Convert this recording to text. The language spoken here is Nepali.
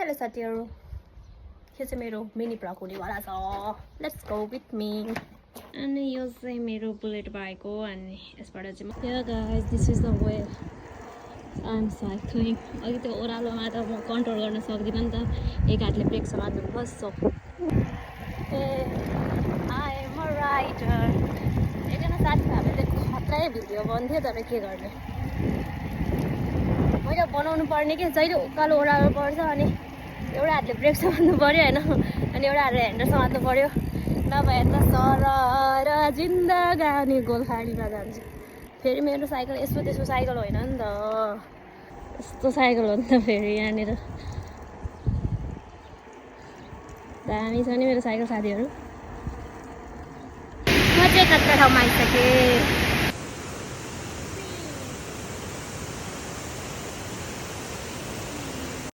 हेलो साथीहरू, यो चाहिँ मेरो मिनी भ्लग हुनेवाला छ। Let's go with me. अनि यो चाहिँ मेरो बुलेट बाइक हो अनि यसबाट चाहिँ यो guys this is the way I am cycling. अघि त्यो ओह्रालोमा त म कन्ट्रोल गर्न सक्दिनँ नि त, एक हातले ब्रेक समात्नुपर्छ। So I am a rider. एकजना साथीहरूले चाहिँ खतरै भिडियो बन्थ्यो, तर के गर्ने, मैले बनाउनु पर्ने कि जहिले उकालो ओह्रालो पर्छ अनि एउटा हातले ब्रेक समात्नु पऱ्यो होइन, अनि एउटा हातले ह्यान्डल समात्नु पऱ्यो, नभए त सरर जिन्दगानी गोलखाडीमा जान्छु। फेरि मेरो साइकल यस्तो त्यस्तो साइकल होइन नि त, यस्तो साइकल हो नि त फेरि। यहाँनिर दामी छ नि मेरो साइकल साथीहरू। म चाहिँ कत्रो ठाउँमा आइसकेँ।